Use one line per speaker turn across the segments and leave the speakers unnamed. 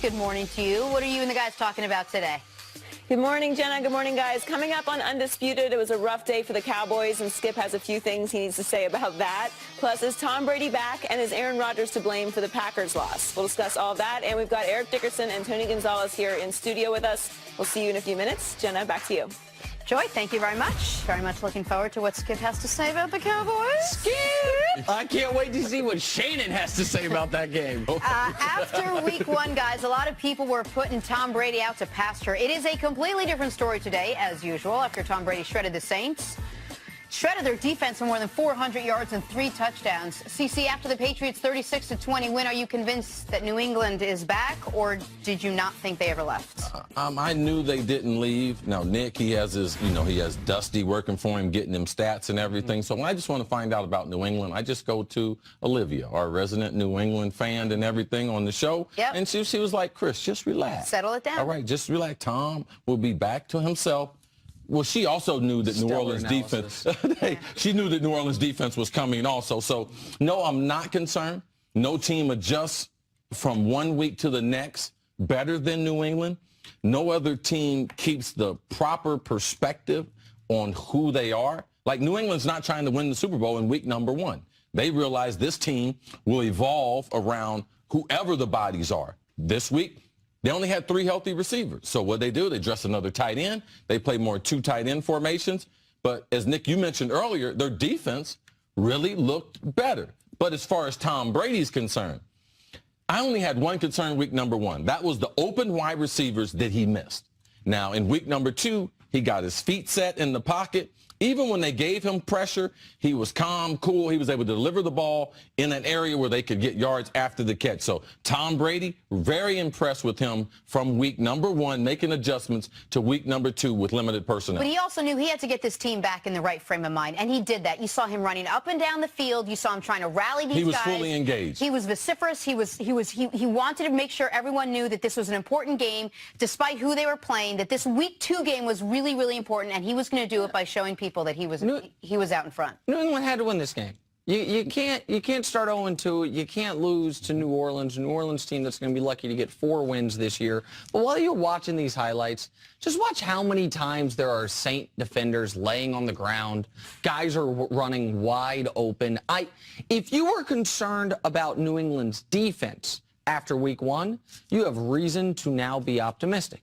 good morning to you. What are you and the guys talking about today?
Good morning, Jenna. Good morning, guys. Coming up on Undisputed, it was a rough day for the Cowboys, and Skip has a few things he needs to say about that. Plus, is Tom Brady back, and is Aaron Rodgers to blame for the Packers' loss? We'll discuss all of that, and we've got Eric Dickerson and Tony Gonzalez here in studio with us. We'll see you in a few minutes. Jenna, back to you.
Joy, thank you very much. Very much looking forward to what Skip has to say about the Cowboys.
Skip! I can't wait to see what Shannon has to say about that game.
After week one, guys, a lot of people were putting Tom Brady out to pasture. It is a completely different story today, as usual, after Tom Brady shredded the Saints. Shredded their defense for more than 400 yards and 3 touchdowns. CC, after the Patriots' 36-20 win, are you convinced that New England is back, or did you not think they ever left?
I knew they didn't leave. Now, Nick, he has his, he has Dusty working for him, getting him stats and everything. So when I just want to find out about New England, I just go to Olivia, our resident New England fan and everything on the show.
Yep.
And she was like, Chris, just relax.
Settle it down.
All right, just relax. Tom will be back to himself. Well, she also knew that New Orleans defense, she knew that New Orleans defense was coming also. So, no, I'm not concerned. No team adjusts from one week to the next better than New England. No other team keeps the proper perspective on who they are. Like, New England's not trying to win the Super Bowl in week number 1. They realize this team will evolve around whoever the bodies are. This week, they only had 3 healthy receivers. So what they do, they dress another tight end. They play more 2 tight end formations. But as Nick, you mentioned earlier, their defense really looked better. But as far as Tom Brady's concerned, I only had one concern week number 1. That was the open wide receivers that he missed. Now, in week number 2, he got his feet set in the pocket. Even when they gave him pressure, he was calm, cool. He was able to deliver the ball in an area where they could get yards after the catch. So Tom Brady, very impressed with him from week number 1, making adjustments to week number 2 with limited personnel.
But he also knew he had to get this team back in the right frame of mind, and he did that. You saw him running up and down the field. You saw him trying to rally these guys.
He was fully engaged.
He was vociferous. He wanted to make sure everyone knew that this was an important game, despite who they were playing, that this week 2 game was really, really important, and he was going to do it by showing people that he was out in front.
New England had to win this game. You can't start 0-2. You can't lose to New Orleans, a New Orleans team that's going to be lucky to get 4 wins this year. But while you're watching these highlights, just watch how many times there are Saint defenders laying on the ground. Guys are running wide open. If you were concerned about New England's defense after week 1, you have reason to now be optimistic.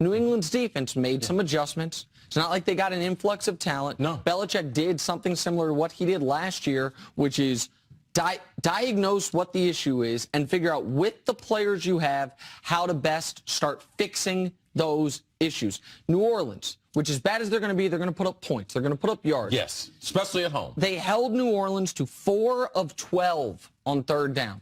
New England's defense made some adjustments. It's not like they got an influx of talent.
No.
Belichick did something similar to what he did last year, which is diagnose what the issue is and figure out with the players you have how to best start fixing those issues. New Orleans, which as bad as they're going to be, they're going to put up points. They're going to put up yards.
Yes, especially at home.
They held New Orleans to 4 of 12 on 3rd down.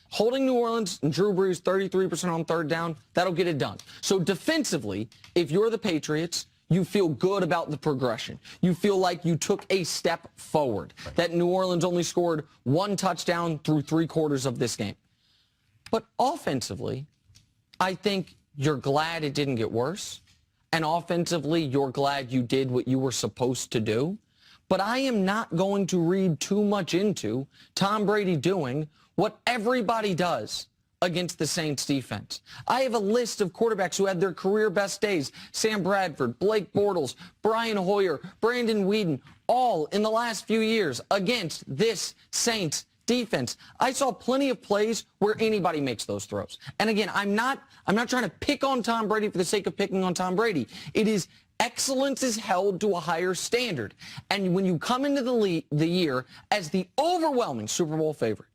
Holding New Orleans and Drew Brees 33% on 3rd down, that'll get it done. So defensively, if you're the Patriots, you feel good about the progression. You feel like you took a step forward, that New Orleans only scored 1 touchdown through 3 quarters of this game. But offensively, I think you're glad it didn't get worse. And offensively, you're glad you did what you were supposed to do. But I am not going to read too much into Tom Brady doing what everybody does against the Saints defense. I have a list of quarterbacks who had their career best days. Sam Bradford, Blake Bortles, Brian Hoyer, Brandon Weeden, all in the last few years against this Saints defense. I saw plenty of plays where anybody makes those throws. And again, I'm not trying to pick on Tom Brady for the sake of picking on Tom Brady. It is excellence is held to a higher standard. And when you come into the year as the overwhelming Super Bowl favorite,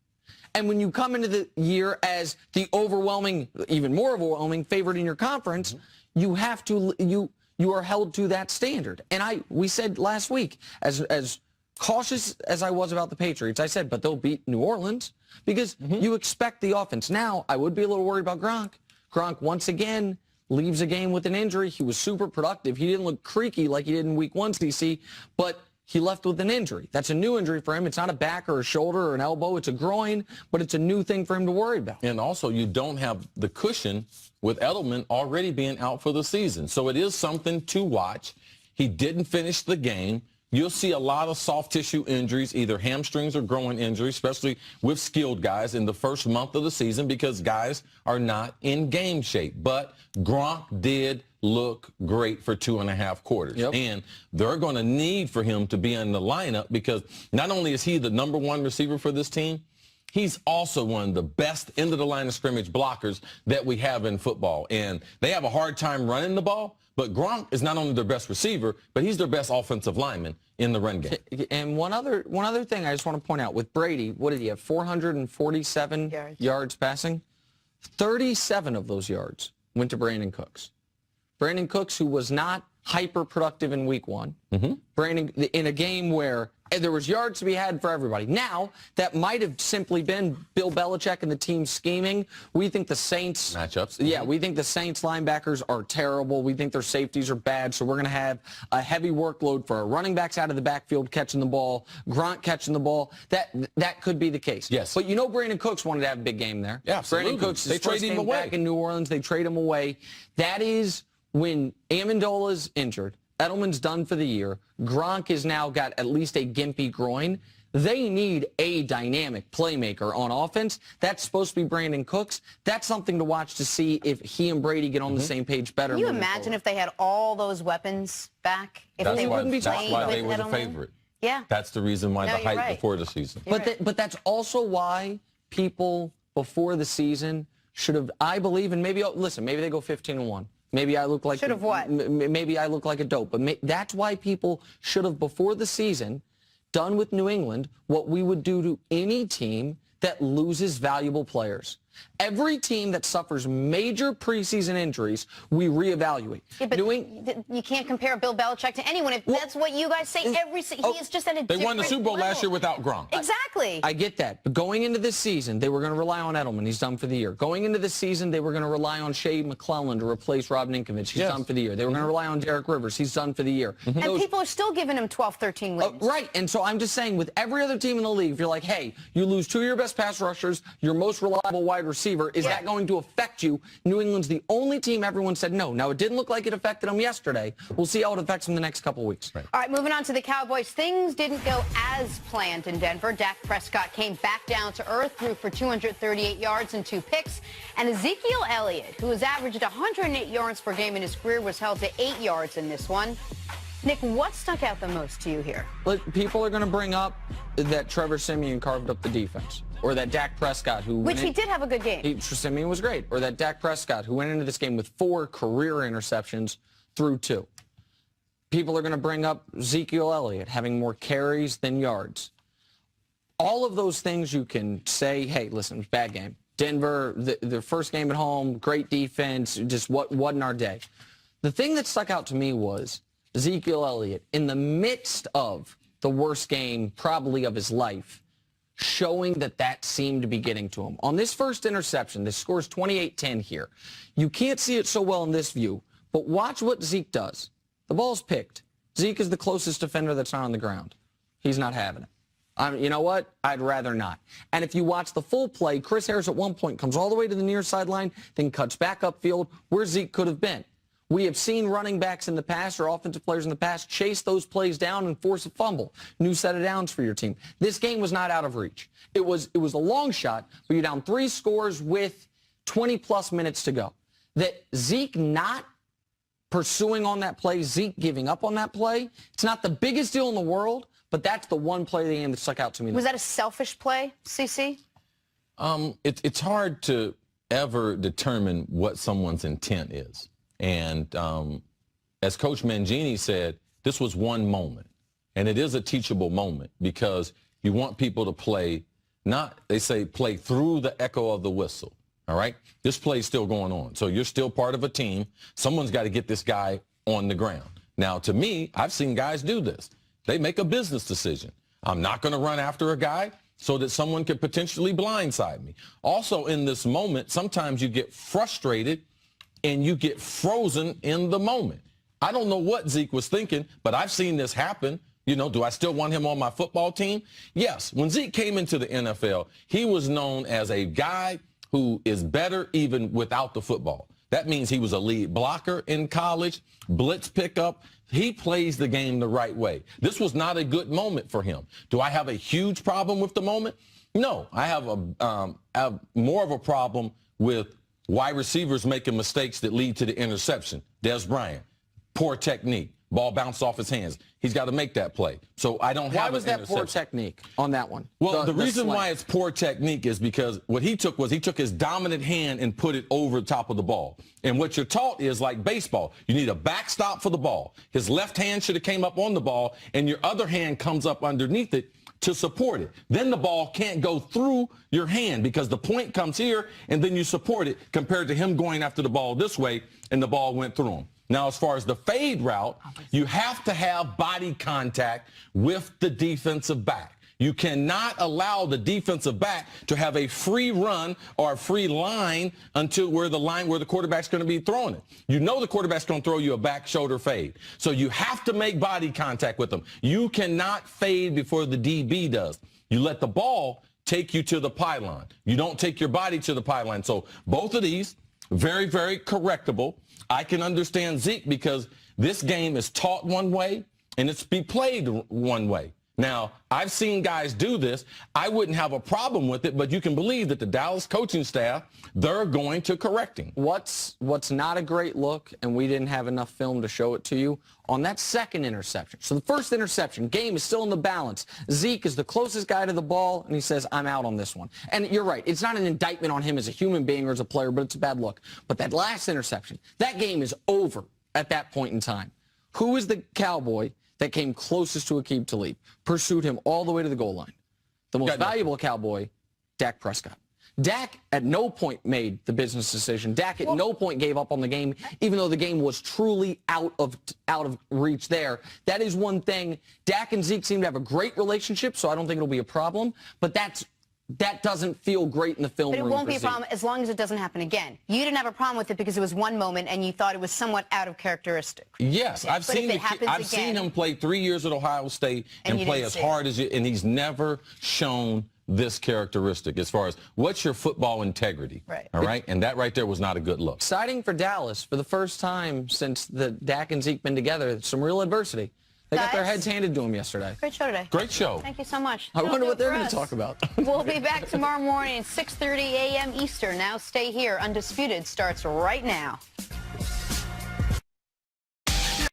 and when you come into the year as the overwhelming, even more overwhelming favorite in your conference, you have to you are held to that standard. And we said last week, as cautious as I was about the Patriots, I said, but they'll beat New Orleans because you expect the offense. Now, I would be a little worried about Gronk. Gronk once again leaves a game with an injury. He was super productive. He didn't look creaky like he did in week 1, CC, but he left with an injury. That's a new injury for him. It's not a back or a shoulder or an elbow. It's a groin, but it's a new thing for him to worry about.
And also, you don't have the cushion with Edelman already being out for the season. So it is something to watch. He didn't finish the game. you'll see a lot of soft tissue injuries, either hamstrings or groin injuries, especially with skilled guys in the first month of the season because guys are not in game shape. But Gronk did look great for 2.5 quarters.
Yep.
And they're going to need for him to be in the lineup because not only is he the #1 receiver for this team, he's also one of the best into the line of scrimmage blockers that we have in football. And they have a hard time running the ball, but Gronk is not only their best receiver, but he's their best offensive lineman in the run game.
And one other thing I just want to point out with Brady, what did he have? 447 yards passing. 37 of those yards went to Brandon Cooks. Brandon Cooks, who was not hyper productive in week 1. Brandon, in a game where there was yards to be had for everybody. Now, that might have simply been Bill Belichick and the team scheming. We think the Saints
matchups.
Yeah, we think the Saints linebackers are terrible. We think their safeties are bad, so we're going to have a heavy workload for our running backs out of the backfield catching the ball, Gronk catching the ball. That could be the case.
Yes.
But you know Brandon Cooks wanted to have a big game there.
Yeah, absolutely.
Brandon Cooks,
they trade him away
back in New Orleans, they trade him away. That is when Amendola's injured. Edelman's done for the year. Gronk has now got at least a gimpy groin. They need a dynamic playmaker on offense. That's supposed to be Brandon Cooks. That's something to watch to see if he and Brady get on the same page better.
Can you imagine if they had all those weapons back? If they wouldn't be
that's
playing
why
with
they were
Edelman?
the favorite.
Yeah.
That's the reason why the hype before the season.
But that's also why people before the season should have, I believe, and maybe, listen, maybe they go 15-1. Maybe I look like
should have what?
Maybe I look like a dope. But that's why people should have, before the season, done with New England what we would do to any team that loses valuable players. Every team that suffers major preseason injuries, we reevaluate.
Yeah, but you can't compare Bill Belichick to anyone. If that's what you guys say every season. He is just at a
They won the Super Bowl
level.
last year without Gronk.
Exactly.
I get that. But going into this season, they were going to rely on Edelman. He's done for the year. Going into this season, they were going to rely on Shea McClellan to replace Rob Ninkovich. He's done for the year. They were going to rely on Derek Rivers. He's done for the year.
And people are still giving him 12, 13 wins.
Right. And so I'm just saying, with every other team in the league, if you're like, hey, you lose 2 of your best pass rushers, your most reliable wide receiver, is that going to affect you? New England's the only team everyone said no. Now, it didn't look like it affected them yesterday. We'll see how it affects them the next couple of weeks.
All right, moving on to the Cowboys. Things didn't go as planned in Denver. Dak Prescott came back down to earth, threw for 238 yards and 2 picks. And Ezekiel Elliott, who has averaged 108 yards per game in his career, was held to 8 yards in this one. Nick, what stuck out the most to you here?
People are going to bring up that Trevor Siemian carved up the defense, or that Dak Prescott,
which he did have a good game.
Siemian was great. Or that Dak Prescott, who went into this game with 4 career interceptions, threw 2. People are going to bring up Ezekiel Elliott having more carries than yards. All of those things you can say, hey, listen, it was a bad game. Denver, the first game at home, great defense, just wasn't our day. The thing that stuck out to me was Ezekiel Elliott, in the midst of the worst game probably of his life, showing that seemed to be getting to him. On this first interception, this scores 28-10 here. You can't see it so well in this view, but watch what Zeke does. The ball's picked. Zeke is the closest defender that's not on the ground. He's not having it. You know what? I'd rather not. And if you watch the full play, Chris Harris at one point comes all the way to the near sideline, then cuts back upfield where Zeke could have been. We have seen running backs in the past or offensive players in the past chase those plays down and force a fumble. New set of downs for your team. This game was not out of reach. It was a long shot, but you're down 3 scores with 20-plus minutes to go. That Zeke not pursuing on that play, Zeke giving up on that play, it's not the biggest deal in the world, but that's the one play of the game that stuck out to me.
Was that a selfish play, CC?
It's hard to ever determine what someone's intent is. And as Coach Mangini said, this was one moment. And it is a teachable moment because you want people to play, they say play through the echo of the whistle. All right? This play's still going on. So you're still part of a team. Someone's got to get this guy on the ground. Now, to me, I've seen guys do this. They make a business decision. I'm not going to run after a guy so that someone could potentially blindside me. Also, in this moment, sometimes you get frustrated and you get frozen in the moment. I don't know what Zeke was thinking, but I've seen this happen. Do I still want him on my football team? Yes. When Zeke came into the NFL, he was known as a guy who is better even without the football. That means he was a lead blocker in college, blitz pickup. He plays the game the right way. This was not a good moment for him. Do I have a huge problem with the moment? No, I have more of a problem with wide receivers making mistakes that lead to the interception. Des Bryant, poor technique. Ball bounced off his hands. He's got to make that play. So I don't have
Why was that poor technique on that one?
Well, the reason why it's poor technique is because what he took was he took his dominant hand and put it over the top of the ball. And what you're taught is like baseball. You need a backstop for the ball. His left hand should have came up on the ball, and your other hand comes up underneath it to support it. Then the ball can't go through your hand because the point comes here, and then you support it compared to him going after the ball this way, and the ball went through him. Now, as far as the fade route, you have to have body contact with the defensive back. You cannot allow the defensive back to have a free run or a free line until where the quarterback's going to be throwing it. You know the quarterback's going to throw you a back shoulder fade. So you have to make body contact with them. You cannot fade before the DB does. You let the ball take you to the pylon. You don't take your body to the pylon. So both of these, very, very correctable. I can understand Zeke because this game is taught one way and it's be played one way. Now, I've seen guys do this. I wouldn't have a problem with it, but you can believe that the Dallas coaching staff, they're going to correct him.
What's not a great look, and we didn't have enough film to show it to you, on that second interception. So the first interception, game is still in the balance. Zeke is the closest guy to the ball, and he says, I'm out on this one. And you're right. It's not an indictment on him as a human being or as a player, but it's a bad look. But that last interception, that game is over at that point in time. Who is the Cowboy that came closest to Aqib Talib, pursued him all the way to the goal line? The most valuable Cowboy, Dak Prescott. Dak at no point made the business decision. Dak at no point gave up on the game, even though the game was truly out of reach there. That is one thing. Dak and Zeke seem to have a great relationship, so I don't think it'll be a problem. But that doesn't feel great in the film room.
But it won't be a problem as long as it doesn't happen again. You didn't have a problem with it because it was one moment and you thought it was somewhat out of characteristic.
Yes, I've seen him play 3 years at Ohio State and play as hard as you, and he's never shown this characteristic as far as what's your football integrity.
Right.
All right? And that right there was not a good look.
Exciting for Dallas for the first time since the Dak and Zeke been together. Some real adversity. They got their heads handed to them yesterday.
Great show today.
Great show.
Thank you so much.
I wonder what they're going to talk about.
We'll be back tomorrow morning at 6:30 a.m. Eastern. Now stay here. Undisputed starts right now.